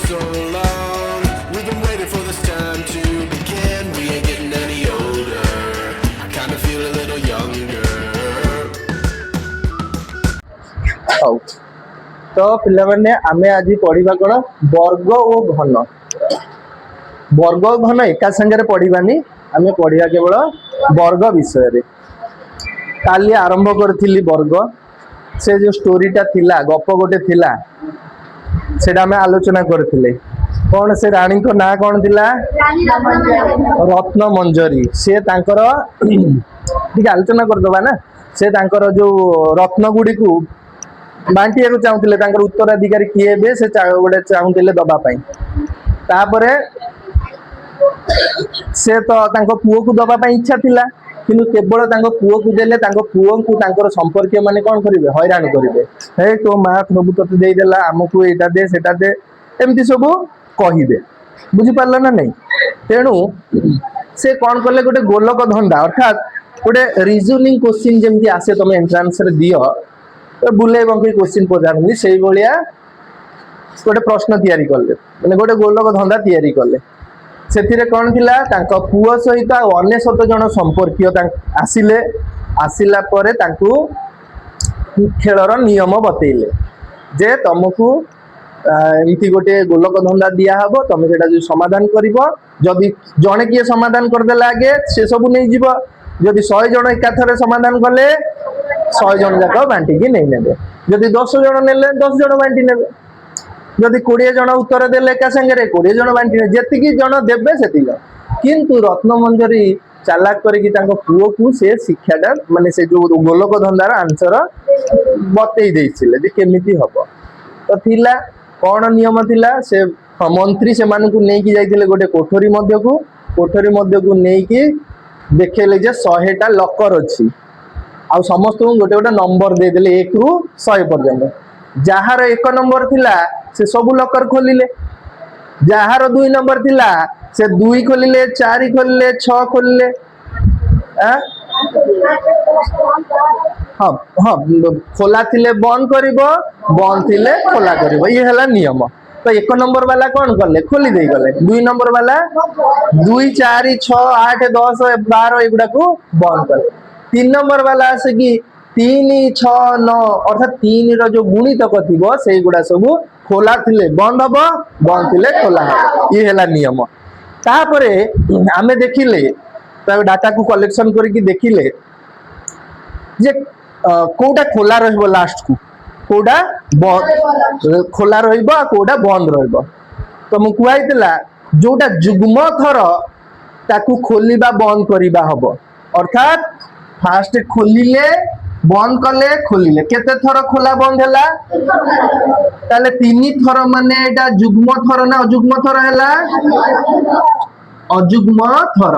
so long. We've been waiting for this time to begin. We ain't getting any older. I kind of feel a little younger. ହଉ ତ ପିଲାମାନେ ଆମେ ଆଜି ପଢିବା କ'ଣ ବର୍ଗ ଓ ଘନ। ବର୍ଗ ଓ ଘନ ଏକା ସାଙ୍ଗରେ ପଢିବାନି, ଆମେ ପଢିବା କେବଳ ବର୍ଗ ବିଷୟରେ। କାଲି ଆରମ୍ଭ କରିଥିଲି ବର୍ଗ, ସେ ଯୋଉ ଷ୍ଟୋरीଟା ଥିଲା, ଗପ ଗୋଟେ ଥିଲା, ସେଟା ଆମେ ଆଲୋଚନା କରିଥିଲେ। କ'ଣ ସେ ରାଣୀଙ୍କ ନାଁ କ'ଣ ଥିଲା? ରତ୍ନମଞ୍ଜରୀ। ସେ ତାଙ୍କର ଟିକେ ଆଲୋଚନା କରିଦବା ନା, ସେ ତାଙ୍କର ଯୋଉ ରତ୍ନ ଗୁଡ଼ିକୁ ବାଣ୍ଟିବାକୁ ଚାହୁଁଥିଲେ, ତାଙ୍କର ଉତ୍ତରାଧିକାରୀ କିଏ ହେବେ ସେ ଗୋଟେ ଚାହୁଁଥିଲେ ଦବା ପାଇଁ। ତାପରେ ସେ ତ ତାଙ୍କ ପୁଅକୁ ଦବା ପାଇଁ ଇଚ୍ଛା ଥିଲା, କିନ୍ତୁ କେବଳ ତାଙ୍କ ପୁଅକୁ ଦେଲେ ତାଙ୍କ ପୁଅକୁ ତାଙ୍କର ସମ୍ପର୍କୀୟ ମାନେ କ'ଣ କରିବେ? ହଇରାଣ କରିବେ। ହେ ତୋ ମା ସବୁ ତତେ ଦେଇଦେଲା, ଆମକୁ ଏଇଟା ଦେ ସେଟା ଦେ, ଏମିତି ସବୁ କହିବେ। ବୁଝିପାରିଲ ନା ନାଇଁ? ତେଣୁ ସେ କ'ଣ କଲେ, ଗୋଟେ ଗୋଲକ ଧନ୍ଦା, ଅର୍ଥାତ୍ ଗୋଟେ ରିଜନିଂ କୋଶ୍ଚିନ୍ ଯେମିତି ଆସେ ତମେ ଏଣ୍ଟ୍ରାନ୍ସରେ ଦିଅ, ବୁଲେଇ ବଙ୍କେଇ କୋଶ୍ଚିନ୍ ପଚାରନ୍ତି, ସେଇଭଳିଆ ଗୋଟେ ପ୍ରଶ୍ନ ତିଆରି କଲେ, ମାନେ ଗୋଟେ ଗୋଲକ ଧନ୍ଦା ତିଆରି କଲେ। ସେଥିରେ କ'ଣ ଥିଲା, ତାଙ୍କ ପୁଅ ସହିତ ଆଉ 99 ଜଣ ସମ୍ପର୍କୀୟ ଆସିଲେ। ଆସିଲା ପରେ ତାଙ୍କୁ ଖେଳର ନିୟମ ବତେଇଲେ ଯେ ତମକୁ ଏମିତି ଗୋଟେ ଗୋଲକ ଧନ୍ଦା ଦିଆହବ, ତମେ ସେଟା ଯୋଉ ସମାଧାନ କରିବ, ଯଦି ଜଣେ କିଏ ସମାଧାନ କରିଦେଲା ଆଗେ ସେ ସବୁ ନେଇଯିବ, ଯଦି 100 ଜଣ ଏକାଥରେ ସମାଧାନ କଲେ 100 ଜଣ ଯାକ ବାଣ୍ଟିକି ନେଇନେବେ, ଯଦି 10 ଜଣ ନେଲେ 10 ଜଣ ବାଣ୍ଟି ନେବେ, ଯଦି 20 ଜଣ ଉତ୍ତର ଦେଲେ ଏକା ସାଙ୍ଗରେ 20 ଜଣ ବାଣ୍ଟି ନେବେ, ଯେତିକି ଜଣ ଦେବେ ସେତିକି। କିନ୍ତୁ ରତ୍ନମଞ୍ଜରୀ ଚାଲାକ କରିକି ତାଙ୍କ ପୁଅକୁ ସେ ଶିକ୍ଷାଟା, ମାନେ ସେ ଯୋଉ ଗୋଲକ ଧନ୍ଦାର ଆନ୍ସର ବତେଇ ଦେଇଥିଲେ ଯେ କେମିତି ହବ। ତ ଥିଲା କ'ଣ ନିୟମ ଥିଲା, ସେ ମନ୍ତ୍ରୀ ସେମାନଙ୍କୁ ନେଇକି ଯାଇଥିଲେ ଗୋଟେ କୋଠରୀ ମଧ୍ୟକୁ। କୋଠରୀ ମଧ୍ୟକୁ ନେଇକି ଦେଖେଇଲେ ଯେ 100ଟା ଲକର ଅଛି, ଆଉ ସମସ୍ତଙ୍କୁ ଗୋଟେ ଗୋଟେ ନମ୍ବର ଦେଇଦେଲେ 1 ରୁ 100 ପର୍ଯ୍ୟନ୍ତ। ଯାହାର 1 ନମ୍ବର ଥିଲା ସେ ସବୁ ଲକର ଖୋଲିଲେ, ଯାହାର 2 ନମ୍ବର ଥିଲା ସେ 2 ଖୋଲିଲେ, 4 ଖୋଲିଲେ, 6 ଖୋଲିଲେ। ହଁ ହଁ, ଖୋଲା ଥିଲେ ବନ୍ଦ କରିବ, ବନ୍ଦ ଥିଲେ ଖୋଲା କରିବ, ଇଏ ହେଲା ନିୟମ। ତ 1 ନମ୍ବର ବାଲା କ'ଣ କଲେ, ଖୋଲି ଦେଇଗଲେ। 2 ନମ୍ବର ବାଲା 2, 4, 6, 8, 10, 12 ଏଗୁଡାକୁ ବନ୍ଦ କଲେ। 3 ନମ୍ବର ବାଲା ଆସିକି 3, 6, 9 ଅର୍ଥାତ୍ 3 ର ଯୋଉ ଗୁଣିତକ ଥିବ ସେଇଗୁଡା ସବୁ ଖୋଲା ଥିଲେ ବନ୍ଦ ହବ, ବନ୍ଦ ଥିଲେ ଖୋଲା ହବ, ଇଏ ହେଲା ନିୟମ। ତାପରେ ଆମେ ଦେଖିଲେ, ଡାଟାକୁ କଲେକ୍ସନ କରିକି ଦେଖିଲେ ଯେ କୋଉଟା ଖୋଲା ରହିବ, ଲାଷ୍ଟକୁ କୋଉଟା ଖୋଲା ରହିବ ଆଉ କୋଉଟା ବନ୍ଦ ରହିବ। ତ ମୁଁ କୁହାଇଥିଲା ଯୋଉଟା ଯୁଗ୍ମ ଥର ତାକୁ ଖୋଲିବା ବନ୍ଦ କରିବା ହବ, ଅର୍ଥାତ୍ ଫାଷ୍ଟ ଖୋଲିଲେ ବନ୍ଦ କଲେ, ଖୋଲିଲେ କେତେ ଥର ଖୋଲା ବନ୍ଦ ହେଲା? ତାହେଲେ 3 ଥର, ମାନେ ଏଟା ଯୁଗ୍ମ ଥର ନା ଅଯୁଗ୍ମ ଥର ହେଲା? ଅଯୁଗ୍ମ ଥର।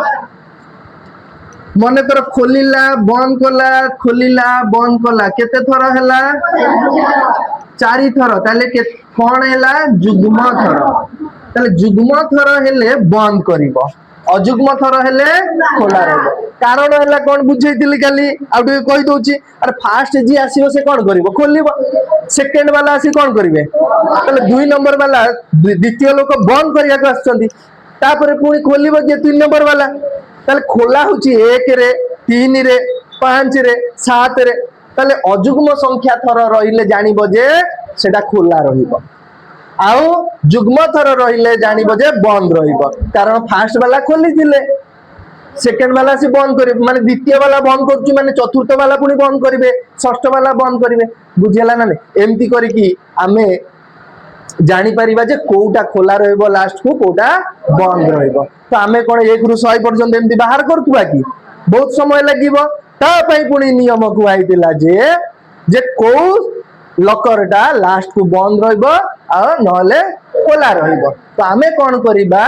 ମନେକର ଖୋଲିଲା ବନ୍ଦ କଲା, ଖୋଲିଲା ବନ୍ଦ କଲା, କେତେ ଥର ହେଲା? 4 ଥର। ତାହେଲେ କ'ଣ ହେଲା? ଯୁଗ୍ମ ଥର। ତାହେଲେ ଯୁଗ୍ମ ଥର ହେଲେ ବନ୍ଦ କରିବ, ଅଯୁଗ୍ମ ଥର ହେଲେ ଖୋଲା ରହିବ। କାରଣ ହେଲା କ'ଣ ବୁଝେଇଥିଲି କାଲି, ଆଉ ଟିକେ କହି ଦଉଛି। ଆରେ ଫାଷ୍ଟ ଯିଏ ଆସିବ ସେ କ'ଣ କରିବ? ଖୋଲିବ। ସେକେଣ୍ଡ ବାଲା ଆସି କ'ଣ କରିବେ? ତାହେଲେ 2 ନମ୍ବର ବାଲା, ଦ୍ୱିତୀୟ ଲୋକ ବନ୍ଦ କରିବାକୁ ଆସିଛନ୍ତି, ତାପରେ ପୁଣି ଖୋଲିବ ଯେ 3 ନମ୍ବର ବାଲା। ତାହେଲେ ଖୋଲା ହଉଛି 1 ରେ, 3 ରେ, 5 ରେ, 7 ରେ। ତାହେଲେ ଅଯୁଗ୍ମ ସଂଖ୍ୟା ଥର ରହିଲେ ଜାଣିବ ଯେ ସେଟା ଖୋଲା ରହିବ, ଆଉ ଯୁଗ୍ମ ଥର ରହିଲେ ଜାଣିବ ଯେ ବନ୍ଦ ରହିବ। କାରଣ ଫାଷ୍ଟ ବାଲା ଖୋଲିଥିଲେ, ସେକେଣ୍ଡ ବାଲା ସେ ବନ୍ଦ କରିବେ, ମାନେ ଦ୍ୱିତୀୟ ବାଲା ବନ୍ଦ କରୁଛି ମାନେ ଚତୁର୍ଥ ବାଲା ପୁଣି ବନ୍ଦ କରିବେ, ଷଷ୍ଠ ବାଲା ବନ୍ଦ କରିବେ। ବୁଝିହେଲା ନା ନାଇଁ? ଏମିତି କରିକି ଆମେ ଜାଣିପାରିବା ଯେ କୋଉଟା ଖୋଲା ରହିବ ଲାଷ୍ଟକୁ, କୋଉଟା ବନ୍ଦ ରହିବ। ତ ଆମେ କ'ଣ 1 ରୁ 100 ପର୍ଯ୍ୟନ୍ତ ଏମିତି ବାହାର କରୁଥିବା କି? ବହୁତ ସମୟ ଲାଗିବ। ତା ପାଇଁ ପୁଣି ନିୟମ କୁହାଇଥିଲା ଯେ କୋଉ ଲକରଟା ଲାଷ୍ଟକୁ ବନ୍ଦ ରହିବ ଆଉ ନହେଲେ ଖୋଲା ରହିବ। ତ ଆମେ କ'ଣ କରିବା,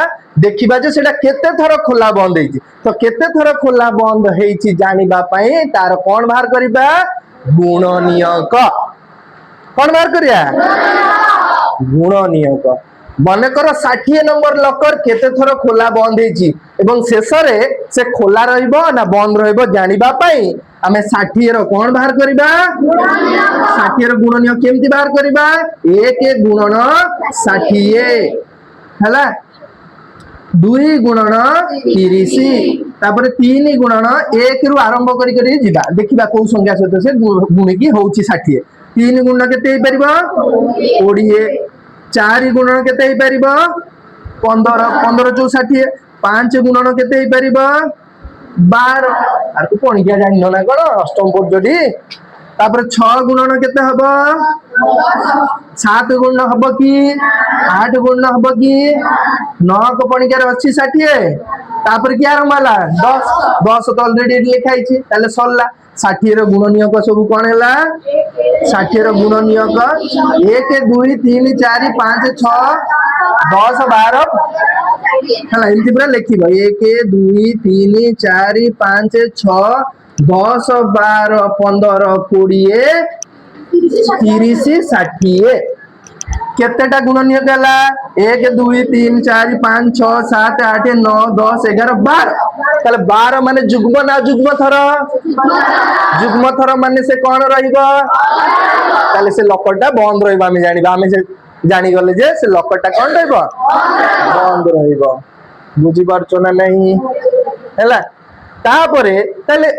ଦେଖିବା ଯେ ସେଟା କେତେ ଥର ଖୋଲା ବନ୍ଦ ହେଇଛି। ତ କେତେ ଥର ଖୋଲା ବନ୍ଦ ହେଇଛି ଜାଣିବା ପାଇଁ ତାର କ'ଣ ବାହାର କରିବା? ଗୁଣନୀୟକ। କ'ଣ ବାହାର କରିବା? ଗୁଣନୀୟକ। ମନେକର 60 ନମ୍ବର ଲକର କେତେ ଥର ଖୋଲା ବନ୍ଦ ହେଇଛି ଏବଂ ଶେଷରେ ସେ ଖୋଲା ରହିବ ନା ବନ୍ଦ ରହିବ ଜାଣିବା ପାଇଁ ଆମେ 60 ର କ'ଣ ବାହାର କରିବା? 60 ର ଗୁଣନୀୟ କେମିତି ବାହାର କରିବା? 1 ଗୁଣନ 60। ହେଲା 2 ଗୁଣନ 30 ତାପରେ 3 ଗୁଣନ 1 ରୁ ଆରମ୍ଭ କରି କରି ଯିବା ଦେଖିବା କୋଉ ସଂଖ୍ୟା ସହିତ ସେ ଗୁଣିକି ହଉଛି 60 3 ଗୁଣନ କେତେ ହେଇ ପାରିବ 20 4 ଗୁଣନ କେତେ ହେଇ ପାରିବ 15 15 ଚଉ 60 5 ଗୁଣନ କେତେ ହେଇ ପାରିବ 12 ଆକୁ ପଣିକିଆ ଜାଣିନ ନା କଣ ଅଷ୍ଟମ ପଢୁଛଟି ତାପରେ 6 ଗୁଣନ କେତେ ହବ 7 ଗୁଣନ ହବ କି 8 ଗୁଣନ ହବ କି 9 को पणिकार अच्छी 60 तापर की आरंभ होला 10 10 तो ऑलरेडी लिखा हिची ताले सरला 60 रो गुणनीयक सब कोन हैला 60 रो गुणनीयक 1 2 3 4 5 6 10 12 हला एंती पूरा लिखिबो 1 2 3 4 5 6 10 12 15 20 30 60 केतेटा गुणनीयक हला 1 2 3 4 5 6 7 8 9 10 11 12 ताले 12 माने जुग्म ना जुग्म थर माने से कोन रहिबो ताले से लकटा बंद रहिबो आमे जानिबा आमे से जानि गले जे से लकटा कोन रहिबो बंद रहिबो बुझी परछो ना नहीं हैला तापरे ताले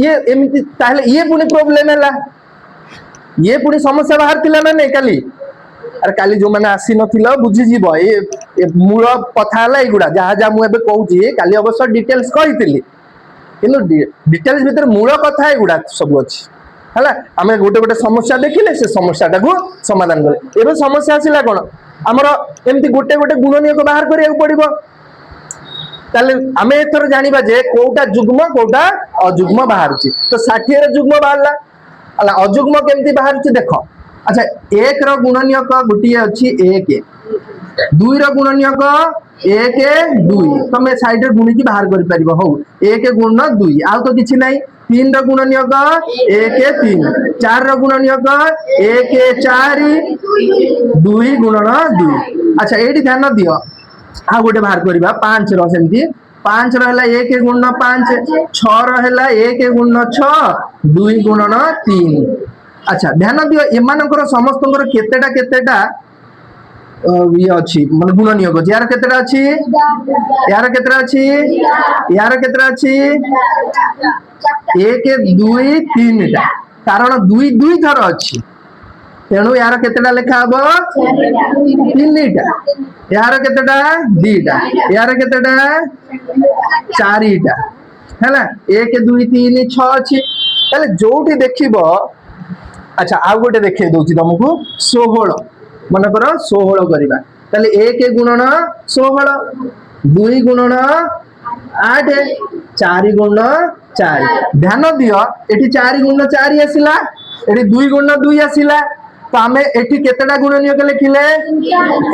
ये एमिति ताले ये पुनी प्रॉब्लम हैला ये पुनी समस्या बाहर थिला ना नहीं काली अरे काली जो मैंने आसी नथिलो बुझी जीवो ए मूल कथा हला एगुडा जहा जहा मु एबे कहूची काली अवश्य डिटेल्स कहितली किंतु डिटेल्स भीतर मूल कथा एगुडा सब अछि हला हमें गोटे गोटे समस्या देखिले से समस्याटा को समाधान करे एबे समस्या आसिला कोन हमरो एम्ति गोटे गोटे गुणनीयक बाहर करिया पड़िबो ताले हमें एथर जानिबा जे कोउटा जुग्म कोउटा अजुग्म बाहरची तो 60 रे जुग्म बाहरला हला अजुग्म केमति बाहरची देखो अच्छा 1 रो गुणनीयक गुटी अछि 1 2 रो गुणनीयक 1 2 तमे साइड रे गुणी की बाहर करि परिबो हो 1 गुण 2 आउ तो किछि नै 3 रो गुणनीयक 1 3 4 रो गुणनीयक 1 4 2 गुणन 2 अच्छा एडी ध्यान दियो आ गोटे बाहर करबा 5 रो सेमती 5 रो हला 1 गुण 5 6 रो हला 1 गुण 6 2 गुणन 3 अच्छा ध्यान दियो एमानकर समस्तकर केतेटा ये अछि मन गुणनीयक यार केतेटा अछि यार केतेटा अछि यार केतेटा अछि 1 2 3 टा कारण 2 2 थर अछि तेणु यार केतेटा लेखा हबो 3 टा यार केतेटा 2 टा यार केतेटा 4 टा हैला 1 2 3 6 अछि ताले जोठी देखिबो अच्छा आ गोटे देखे दउची तुमको 16 मन करो 16 करबा ताले 1 गुणन 16 2 गुणन 8 4 गुणन 4 ध्यान दियो एठी 4 गुणन 4 आसिला एठी 2 गुणन 2 आसिला तो हमें एठी केतेटा गुणनीयक लिखिले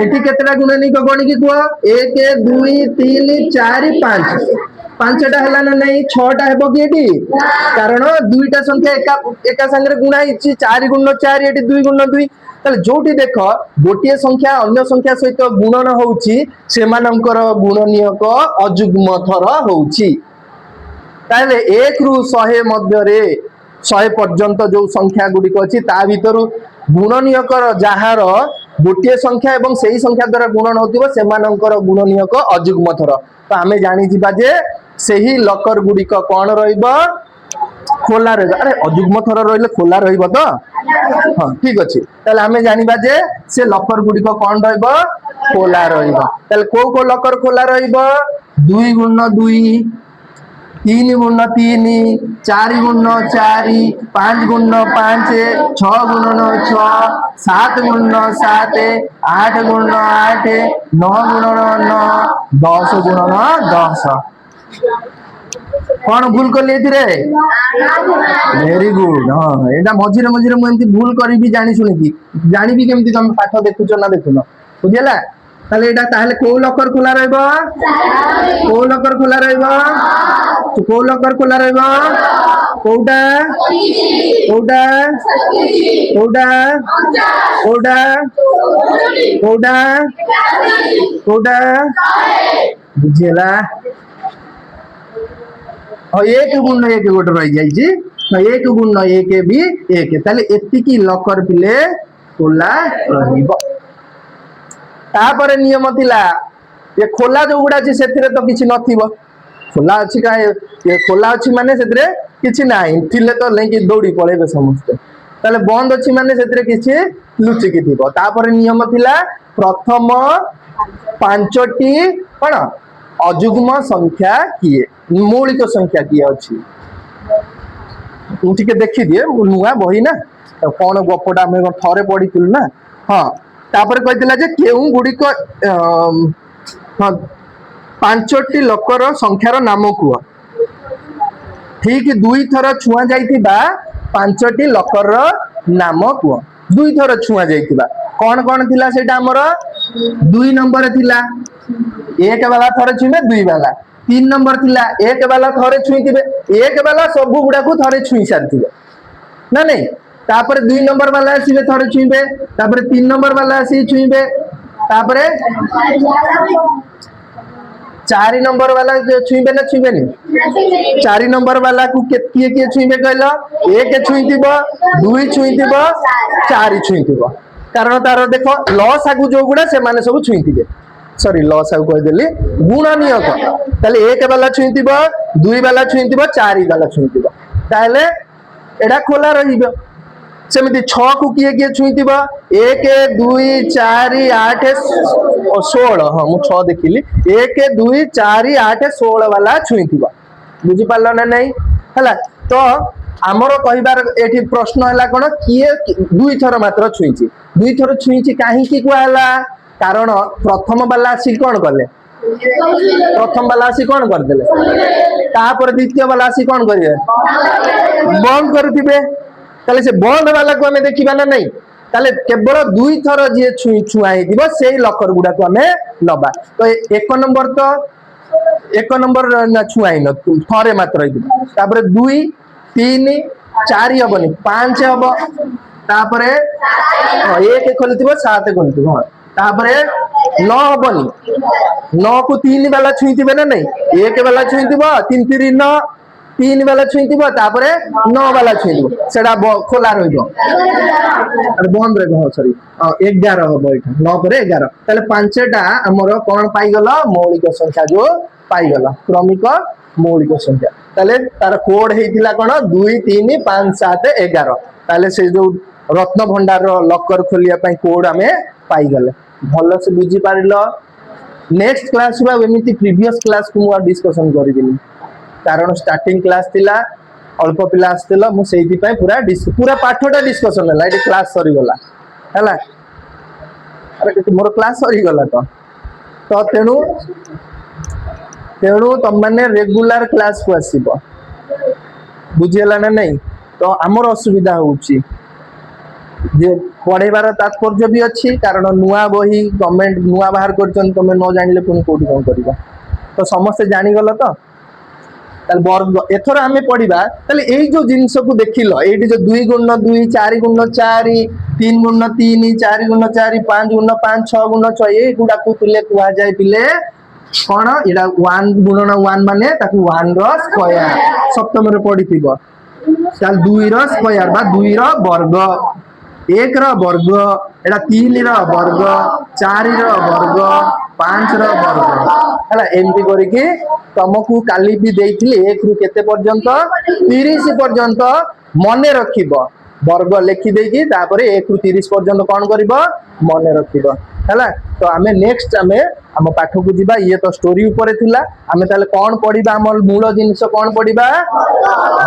एठी केतेटा गुणनीयक गणी की कुआ 1 2 3 4 5 पांचटा हला ना नहीं छटा हेबो की एटी कारण दुईटा संख्या एका संगे गुणा हिची 4 गुण 4 एटी 2 गुण 2 ताले जोटी देखो गोटिए संख्या अन्य संख्या सहित गुणन होउची सेमानंकर गुणनीयक अजुग्म थर होउची ताले 1 रु 100 मध्य रे 100 पर्यंत जो संख्या गुडी अछि ता भीतर गुणनीयकर जहार गोटिए संख्या एवं सही संख्या द्वारा गुणन होतिबो सेमानंकर गुणनीयक अजुग्म थर तो आमे जानि जिबा जे सही लकर गुडी को कोन रहिबो खोला रहिबो अरे अजुग्म थर रहिले खोला रहिबो तो हां ठीक अछि ताले आमे जानिबा जे से लकर गुडी को कोन रहिबो खोला रहिबो ताले को लकर खोला रहिबो 2 गुण 2 3 गुण 3 4 गुण 4 5 गुण 5 6 गुण 6 7 गुण 7 8 गुण 8 9 गुण 9 10 गुण 10 कौन भूल कर ले रे वेरी गुड हां एटा मझिरे मझिरे मु एंती भूल करी भी जानि सुनि की जानि भी केमती तुम पाठ देखुचो ना देखुनो बुझिला ताले एटा ताले को लकर खोला रहइबो को लकर खोला रहइबो तो को लकर खोला रहइबो कोउटा कोउटा कोउटा कोउटा कोउटा कोउटा बुझिला और 1 गुण 1 गोटे रही जाइए 1 गुण 1 भी 1 ताले एतिकी लकर पिले खोला रहिबो तापर नियम थिला ये खोला जो गुड़ा अच्छी से तो किसी नथिबो खोला अच्छी का ये खोला अच्छी माने से किसी नहीं थिले तो लेकिन दौड़ी पड़े समस्ते ताले बंद अच्छी माने से किसी लुचिकी थिबो तापर नियम थिला प्रथम पांचटी कौन अजुग्म संख्या किए मौलिक संख्या किए अच्छी टे देखी दिए नुआ बही ना कौन गपटा आम थे पढ़ी ना हाँ तापर कहला जे केउ गुड़िक हाँ पांचटी लोकर संख्यार नाम कुह ठीक दुई थर छुआ जाइथिबा पांचटी लोकर नाम कुह दुई थर छुआ जाइथिबा कौन कौन थिला सेटा हमर 2 नंबर थिला एक वाला थरे छुईबे 2 वाला 3 नंबर थिला एक वाला थरे छुईथिबे एक वाला सब गुडा को थरे छुई सारथिबे ना नहीं तापर 2 नंबर वाला आसीबे थरे छुईबे तापर 3 नंबर वाला आसी छुईबे तापर 4 नंबर वाला छुईबे ना छुईबे नहीं 4 नंबर वाला को किए किए छुईबे कहलो एक छुईथिबो 2 छुईथिबो 4 छुईथिबो कारण तार देखो लॉस आगु जो गुडा से माने सब छुईथिबे सॉरी लॉस आगु कह देली गुण नियत ताले एक वाला छुईथिबो 2 वाला छुईथिबो 4 वाला छुईथिबो ताले एडा खोला रहिबो सेमिति 6 को किए किए छुईथिबो 1 2 4 8 16 हां मु 6 देखिली 1 2 4 8 16 वाला छुईथिबो बुझी पारलो ना नहीं हला तो आमर कहबार एठी प्रश्न हला कोन किए 2 थर मात्र छुईची 2 थर छुईची काहे की कहला कारण प्रथम वाला आसी कोन करले प्रथम वाला आसी कोन कर देले तापर द्वितीय वाला आसी कोन करिवे बंद करथिबे ताले से बंद वाला को हमें देखिबा ना नहीं ताले केवल 2 थर जे छुआई दिबो सेही लकर गुडा को हमें नबा तो एक नंबर ना छुआई न थरे मात्र दिबो तापर 2 3 4 हबनी 5 हबो तापर 1 खोलथिबो 7 खोलथिबो तापर 9 हबनी 9 को 3 वाला छुईथिबे ना नहीं 1 वाला छुईथिबो 3 3 9 3 वाला छुईथिबो तापर 9 वाला छुईथिबो सेडा खोला रहिबो अरे बंद रे हो सॉरी 11 हबो एटा 9 पर 11 ताले पांचटा हमर कोन पाई गलो मौलिक संख्या जो पाई गलो क्रमिक मौलिक संख्या ताले तार कोड हेतिला कोन 2 3 5 7 11 ताले से जो रत्न भंडार रो लॉकर खोलिया पई कोड हमें पाई गले भलो से बुझी पारिलो नेक्स्ट क्लास बा एमिति प्रीवियस क्लास को मु डिस्कशन करिबिनी कारण स्टार्टिंग क्लास थिला अल्प पिला आस्तिला मु सेहि पई पूरा पाठटा डिस्कशन हला एटी क्लास सरी गला हला अरे मोर क्लास सरी गला तो तेनु तुम मैंने रेगुलर क्लास को आसीबो बुझियला ना नहीं तो आमर असुविधा होउची जे पढ़ेबार तात्पर्य भी अच्छी कारण नुआ बही गवर्नमेंट नुआ बाहर करछन तमे न जानले पुनी कोठी कोन करबा तो समस्त जानि गलो तो ताल वर्ग एथर आमे पढ़िबा ताले एई जो जिंस को देखिलो एटी जो 2 गुण 2 4 गुण 4 3 गुण 3 4 गुण 4 5 गुण 5 6 गुण 6 ए गुडा को पिले कुआ जाय पिले कोन एडा 1 गुणन 1 माने ताकू 1 रो स्क्वायर सप्तम रे पढ़िथिबो ताल 2 रो स्क्वायर बा 2 रो वर्ग 1 रो वर्ग एडा 3 रो वर्ग 4 रो वर्ग 5 रो वर्ग हला एमपी करी कि तुमको काली भी देइथिली 1 रु केते पर्यंत 30 पर्यंत मने रखिबो वर्ग लिखि देकी तापरे 1 रु 30 पर्यंत कोन करिवो मने रखिबो हला तो आमे नेक्स्ट आमे हम पाठ को जिबा ये तो स्टोरी ऊपर थिला आमे ताले कोन पढिबा हमर मूल जिंस कोन पढिबा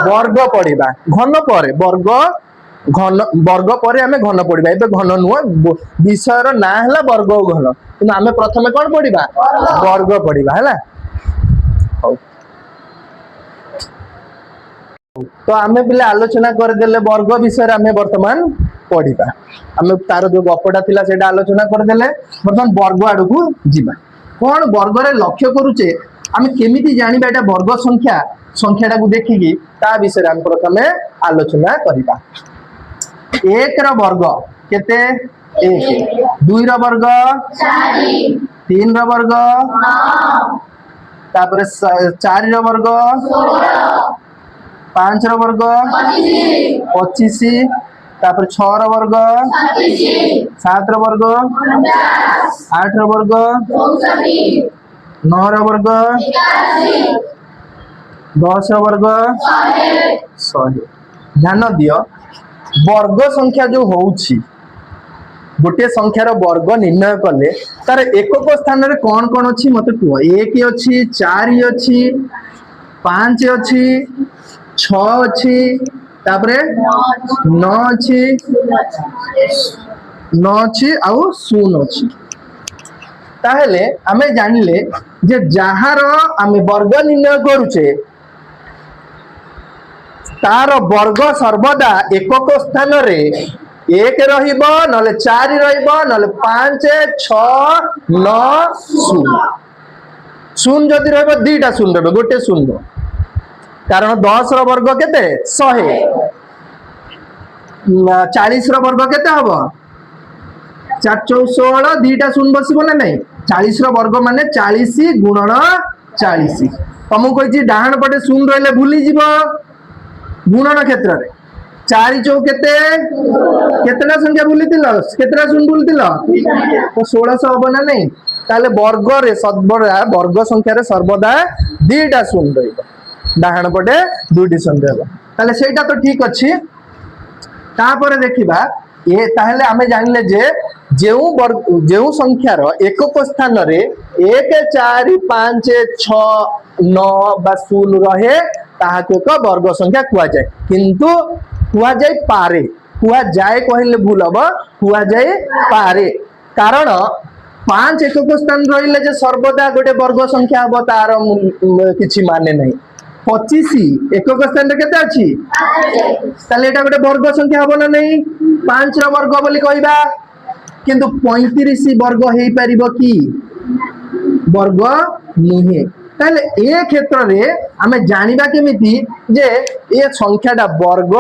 वर्ग पढिबा घन परे वर्ग घन वर्ग परे आमे घन पढिबा एबे घन नुह विषय रो ना हला वर्ग घन किंतु आमे प्रथमे कोन पढिबा वर्ग पढिबा हला तो आमे पिले आलोचना कर देले वर्ग विषय आमे वर्तमान पढिबा आमे तार जो गपटा थिला सेटा आलोचना कर देले वर्तमान वर्ग आडू को जिबा कोन वर्ग रे लक्ष्य करूचे आमे केमिति जानिबा एटा वर्ग संख्याटा को देखिकी ता विषय आमे प्रथमे आलोचना करिबा 1 रो वर्ग केते 1 2 रो वर्ग 4 3 रो वर्ग 9 तापर 4 रो वर्ग 16 5 रो वर्ग 25 तापर 6 रो वर्ग 7 रो वर्ग 50 8 रो वर्ग 64 9 ର ବର୍ଗ 10 ର ବର୍ଗ 100। ध्यान दियो वर्ग संख्या जो होउछि गोटे संख्यार वर्ग निर्णय कले तार एकक स्थान रे कौन कौन अच्छी मत कह 1 अच्छी 4 अच्छी 5 अच्छी 6 अच्छी तापरे 9 अच्छी 9 अच्छी आउ 0 अच्छी ताहले आमे जानिले जे जहार आमे वर्ग निर्णय करूचे तार वर्ग सर्वदा एकक स्थान रे 1 रहिबो नले 4 रहिबो नले 5 6 9 0 शून्य जदि रहिबो दुईटा शून्य रहबो गोटे शून्य कारण 10 रो वर्ग केते 100 40 रो वर्ग केते हबो 4 4 16 दुईटा शून्य बसिबो ना नहीं 40 रो वर्ग माने 40 गुणन 40 तुमको कहिछि डाहण पटे शून्य रहले भूली जीवो गुणन क्षेत्र रे 4 चौ केते केतना संख्या भूलितिलो केतना शून्य भूलितिलो तो 1600 हबो ना नहीं ताले वर्ग रे सर्वदा वर्ग संख्या रे सर्वदा दुईटा शून्य रहइबो डाहण पटे दुईटी शून्य रहबो ताले सेटा तो ठीक अछि तापर देखिबा ए ताहले आमे जानिले जे जेउ संख्यार एकक स्थान रे 1 4 5 6 9 बा 0 रहे ताहाके एक वर्ग संख्या कुआ जाय किंतु कुआ जाय पारे कुआ जाय कहले भूल हबो कुआ जाय पारे कारण 5 एकक स्थान रहिले जे सर्वदा गोटे वर्ग संख्या हबो तार किछि माने नहीं 25 एकक स्थान रे केते अछि ताले एटा गोटे वर्ग संख्या हबो ना नहीं 5 रो वर्ग बोली कहबा किंतु 35 वर्ग हेई परिबो की वर्ग नुहे ताले ए क्षेत्र रे आमे जानिबा केमिति जे ए संख्याटा वर्ग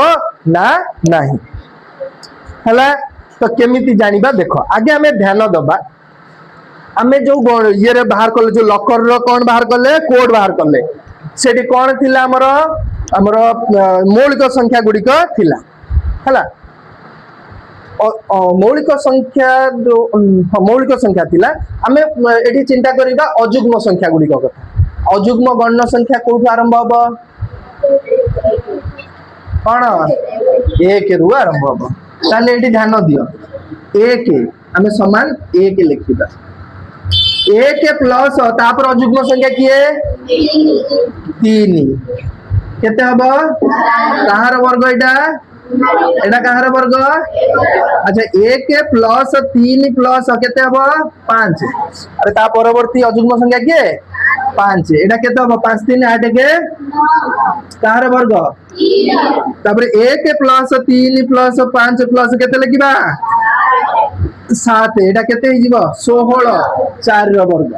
ना नाही हला तो केमिति जानिबा देखो आगे आमे ध्यान दबा आमे जो ये रे बाहर करले जो लकर रो कोन बाहर करले कोड बाहर करले सेठी कोन थिला हमरो मौलिक संख्या गुडी को थिला हला मौलिक संख्या थिला आमे एठी चिंता करिबा अजुग्म संख्या गुडी को कथा अजुग्म गण संख्या कोठु आरंभ हबो कोन 1 रु आरंभ हबो ताले एठी ध्यान दियो 1 आमे समान 1 लिखिबा 1 प्लस तापर अजुग्म संख्या किए 3 केते हबो कहार वर्ग एटा कहार वर्ग अच्छा 1 प्लस 3 प्लस केते हबो 5 अरे ता परवर्ती अजुग्म संख्या के 5 एटा केते हबो 5 3 8 के कहार वर्ग तापर 1 प्लस 3 प्लस 5 प्लस केते लिखिबा 7 एटा केते हि जीवो 16 4 रो वर्ग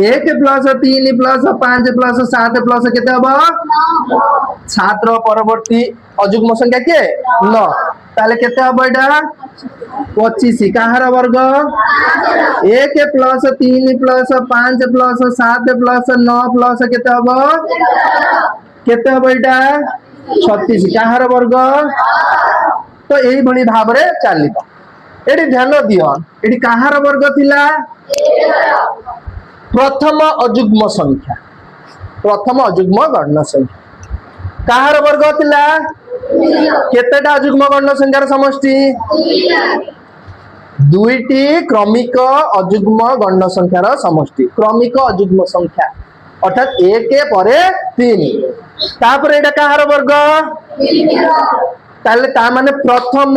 1 प्लस 3 प्लस 5 प्लस 7 प्लस केते हबो 7 रो परवर्ती अजुग्म संख्या के 9 ताले केते हबो एटा 25 कहार वर्ग 1 plus 3 plus 5 plus 7 plus 9 plus केते हबो एटा 36 कहार वर्ग तो एही भली भाव रे चालिबो एडी ध्यान दियो एडी कहार वर्ग थिला प्रथम अजुग्म गण संख्या कहार वर्ग थिला केतेटा अजुग्म गण संख्यार समष्टि दुईटी क्रमिक अजुग्म गण संख्यार समष्टि क्रमिक अजुग्म संख्या अर्थात 1 परे 3 तापर एटा कहार वर्ग ताले ता माने प्रथम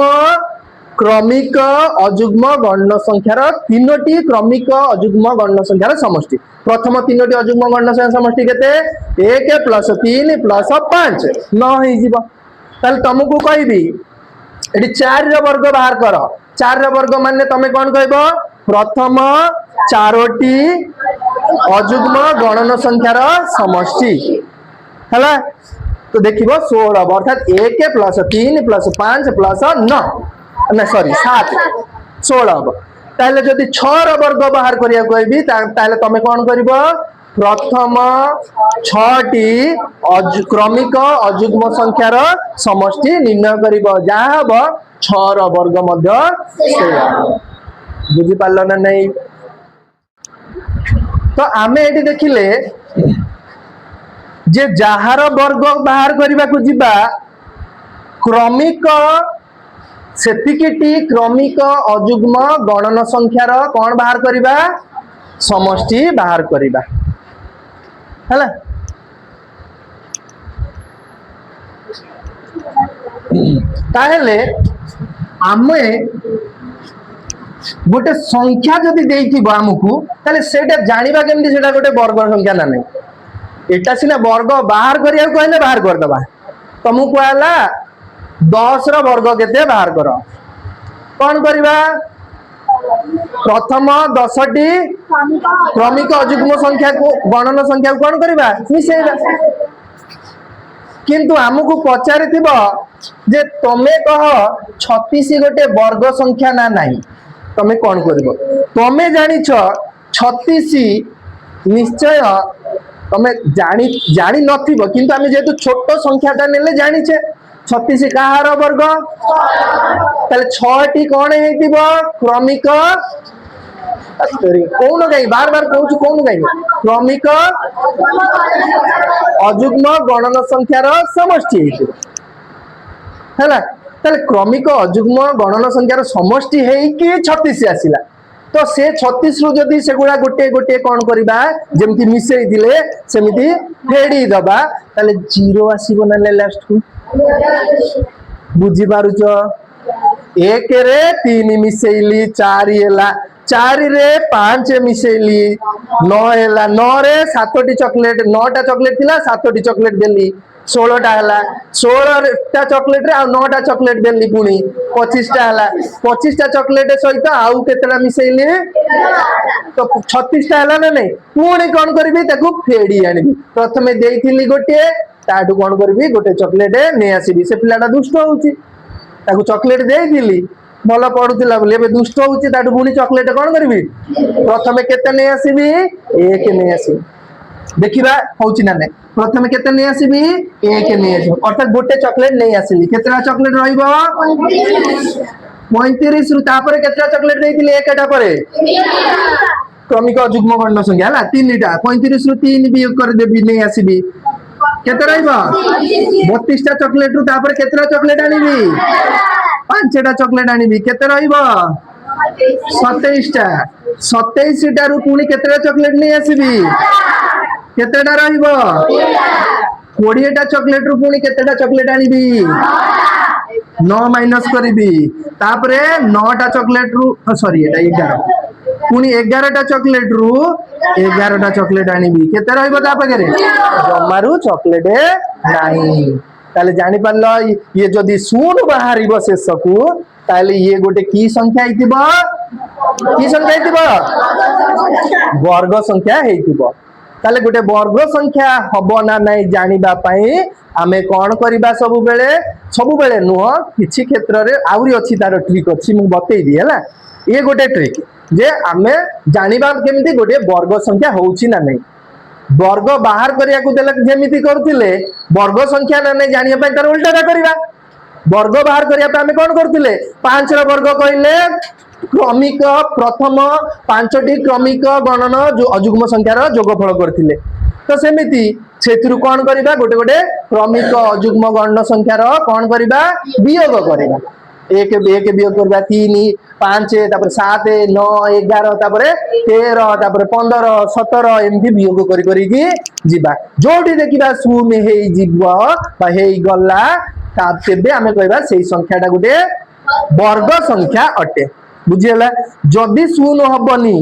क्रमिक अजुग्म गण संख्यार तीनोटी क्रमिक अजुग्म गण संख्यार समष्टि प्रथम तीनोटी अजुग्म गण संख्या समष्टि केते 1 प्लस 3 प्लस 5 9 हे जीवो ताले तुमको कहबी एटी 4 रो वर्ग बाहर करो 4 रो वर्ग माने तमे कोन कहबो प्रथम चारोटी अजुग्म गणन संख्यार समष्टि हला तो देखिबो 16 अर्थात 1 प्लस 3 प्लस 5 प्लस 9 ना सॉरी 7 16 हम ताले जदि 6 रो वर्ग बाहर करिया कहबी ताले तमे कोन करबो प्रथम 6 टी क्रमिक अजुग्म संख्यार समष्टि निर्णय करबो जा हबो 6 रो वर्ग मध्य से बुझि पालो ना नहीं तो आमे एटी देखिले जे जहार वर्ग बाहर करने को जीवा क्रमिक सेतिकिटी क्रमिक अजुग्म गणन संख्यार कौन बाहर करवा समष्टि बाहर करवा है ताहेले आमे गोटे संख्या जदि देइथिबो हमकु ताले सेटा जानिबा केमति सेटा गोटे वर्ग संख्या ना नहीं एटा सिना वर्ग बाहर करिया कहले बाहर कर दबा तुमको कहला 10 रो वर्ग केते बाहर करो कौन करबा प्रथम 10 टी क्रमिक अजुग्म संख्या को गणन संख्या को कौन करबा मिसेइबा किंतु हमकु पचारि थिबो जे तमे कह 36 गोटे वर्ग संख्या ना नहीं तमे कौन करबो तमे जानिछ 36 निश्चय तमे जानी नथिबो किंतु आमे जेतु छोट संख्याटा नेले जानिछे 36 कहार वर्ग ताले 6 टी कोन हेतिबो क्रमिक कौन कहीं बार बार कहूँ कौन कहीं क्रमिक अजुग्म गणन संख्यार समष्टि है ताले क्रमिक अजुग्म गणन संख्यार समष्टि हेइकी 36 आसिला तो से 36 रु जदि से गुडा गोटे गोटे कौन करबा जेमति मिसेई दिले सेमिति फेडी दबा ताले 0 आसीबो ना लास्ट को बुझी पारुछ 1 रे 3 मिसेइली 4 हैला 4 रे 5 मिसेइली 9 हैला 9 रे 7 टी चॉकलेट 9 टा चॉकलेट थिला 7 टी चॉकलेट देली 16 टा हैला 16 टा चॉकलेट रे आ 9 टा चॉकलेट देली पुनी 25 टा हैला 25 टा चॉकलेट सहित आउ केतेला मिसेइली तो 36 टा हैला ना नहीं पुनी कोन करबी ताकू फेडी आनिबी प्रथमे देइथिली गोटे ताडू कोन करबी गोटे चॉकलेट ने आसीबी से पिलाटा दुष्ट होउची ताकू चॉकलेट देइथिली भल पढुतिला बोले एबे दुष्ट होउची ताडू पुनी चॉकलेट कोन करबी प्रथमे केते ने आसीबी 1 ने आसीबी देखिबा होउची ना नै प्रथमे केते नै आसीबी 1 नै आसीबी अर्थात गोटे चॉकलेट नै आसीली केतेला चॉकलेट रहइबो 35 रु तापर केतेला चॉकलेट देइतिले एकटा परे क्रमिक अजुग्म गणन संख्या हला 3 टा 35 रु 3 वियोग कर देबी नै आसीबी केते रहइबो 32 टा चॉकलेट रु तापर केतेला चॉकलेट आनिबी 5 टा चॉकलेट आनिबी केते रहइबो 27 टा 27 टा रु पुनी केतेला चॉकलेट नै आसीबी केतेटा रहइबो 20 टा चॉकलेट रु पुनी केतेटा चॉकलेट आनिबी 9 माइनस करिबी तापरे 9 टा चॉकलेट रु सॉरी एटा 11 पुनी 11 टा चॉकलेट रु 11 टा चॉकलेट आनिबी केते रहइबो ता पाखरे जमारू चॉकलेट नाही ताले जानि पारलो ये जदी शून्य बाहरिबो शेषकु ताले ये गोटे की संख्या हेतिबो वर्ग संख्या हेतिबो ताले गोटे वर्ग संख्या हबो ना नाही जानिबा पई आमे कोन करबा सब बेले नुह किछि क्षेत्र रे आउरी अछि तार ट्रिक अछि मु बतै दी हला ये गोटे ट्रिक जे आमे जानिबा केमिति गोटे वर्ग संख्या होउछि ना नाही वर्ग बाहर करिया को देलक जेमिति करथिले वर्ग संख्या ना नाही जानिया पई तार उल्टाटा करबा वर्ग बाहर करिया पे आमे कोन करथिले 5 रो वर्ग कहिले क्रमिक प्रथम 5 टी क्रमिक गणन जो अजुग्म संख्यार जोगफल करथिले तो सेमिति सेथिरु कोन करबा गोटे गोटे क्रमिक अजुग्म गणन संख्यार कोन करबा वियोग करबा 1 वियोग करबा 3 5 तापर 7 9 11 तापर 13 तापर 15 17 एमथि वियोग करि करि की जिबा जोडी देखिबा शून्य हेई जिबो बा हेई गल्ला ता तेबे आमे कहबा सेही संख्याटा गोटे वर्ग संख्या अटे बुझियला जदि शून्य हबनी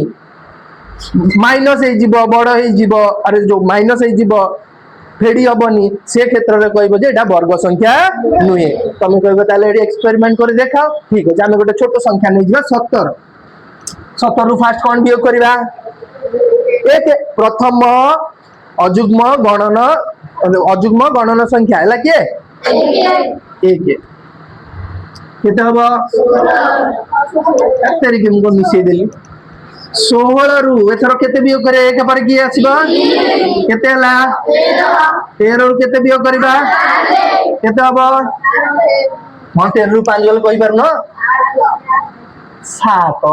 माइनस हे जिवो बड़ हे जिवो अरे जो माइनस हे जिवो फेडी हबनी से क्षेत्र रे कहबो जे एटा वर्ग संख्या नुहे तमे कहबो ताले एडी एक्सपेरिमेंट करे देखाओ ठीक है जामे गोटे छोट संख्या नै जिवो 70 70 रु फास्ट कोन वियोग करबा एक प्रथम अजुग्म गणन संख्या हला के एक केते हबो तारिख मुको मिसे देली 16 रु एथरो केते वियोग करे एक पर की आसीबा केते हला 13 रु केते वियोग करबा केते हबो म 13 रु 5 गल कहि परनो सात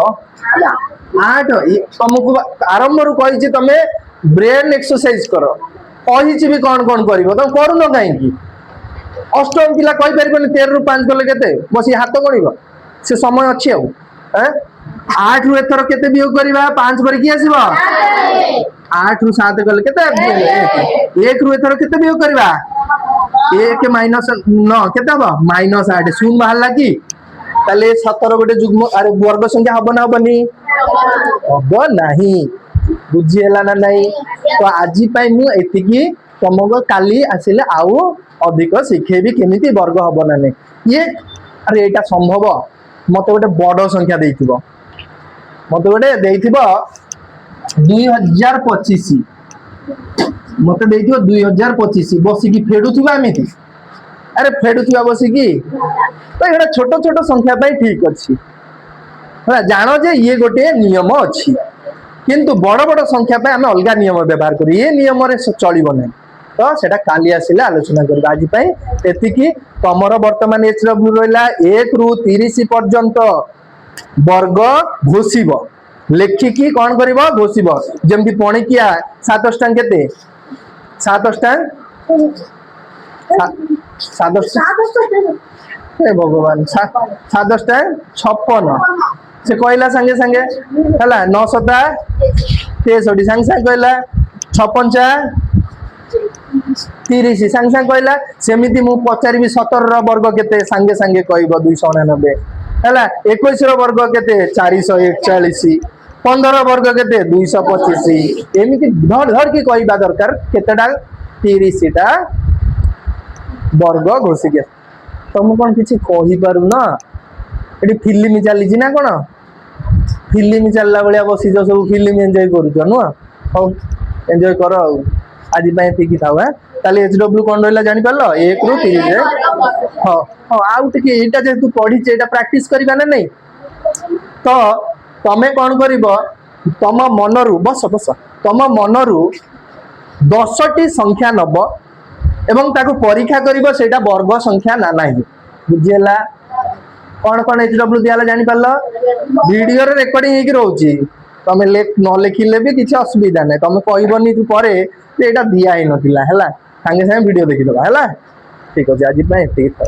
आठ तुमको आरंभ रू कही तमे ब्रेन एक्सरसाइज कर कही भी कौन कौन कर तुम करून कहीं अष्टम पिला कही पार 13 ରୁ 5 कले केते बसी हाथ गणिब से समय अच्छी आउ 8 ରୁ एथर केते वियोग करबा 5 पर की आसीबो 8 ରୁ 7 कले केते 1 ରୁ एथर केते वियोग करबा 1 माइनस 9 केते हबो -8 शून्य बाहरला कि ताले 17 गोटे जुग्म अरे वर्ग संख्या हबो ना हबनी हबो नाही बुझिएला ना नहीं तो आज पाई मु एतिकी तुमको काली आसिले आउ अधिक शिखेबी केमिति वर्ग हबो ना नहीं ये अरे एटा संभव मते गोटे बड़ संख्या देइथिबो मते गोटे देइथिबो 2025 मते देइथिबो 2025 बसिकी फेडुथिबा एमिति अरे फेडुथिबा बसिकी तो एटा छोट छोट संख्या पाई ठीक अछि होला जानो जे ये गोटे नियम अछि किंतु बड़ बड़ संख्या पे आम अलग नियम व्यवहार करू ये नियम रे चलिबो नै तो सेटा काली आसिले आलोचना करबा आज पई एतिकी तमरो वर्तमान एचडब्ल्यू रहला 1 ରୁ 30 पर्यंत वर्ग घोषिबो लेखिकी कोन करबो घोषिबो जेमति पणिकिया 7 स्टांग केते 7 स्टांग 7 हे भगवान 7 स्टांग 56 से कहला संगे संगे हला 9 सता 63 संगे संगे कहला 56 30 संगे संगे कहला सेमिति मु पचारिबी 17 रो वर्ग केते संगे संगे कहबो 299 हला 21 रो वर्ग केते 441 15 वर्ग केते 225 एमिति धड़ धड़ की कहबा दरकार केतेटा 30 टा वर्ग घोषिके तुम कौन किसी कही पारु ना एटी फिल्म चली ना कौन फिल्म चलला भाया बसीज सब फिल्म एंजॉय करूछ नुआ हौ एंजॉय कर आज ठीक था ताले एचडब्ल्यू कौन रहा जानी पारल 1 ରୁ 30 हाँ हाँ आउ टिके एटा जेतु पढ़ीचे एटा प्रैक्टिस करबा ना नहीं तो तमे कौन करिवो तम मनरु बस बस तम मनरु 10टी संख्या नब एवं ताको परीक्षा करिवो सेटा वर्ग संख्या ना नाही बुझिएला कौन कौन एचडब्ल्यू दियाला जानी पारल वीडियो रे रिकॉर्डिंग हेकी रहउची तमे न लिखिले भी किसी असुविधा नहीं तमे कहबनी परे एटा दिया ही नथिला हैला संगे संगे वीडियो देखि दबा हैला ठीक अछि आज पय ठीक था।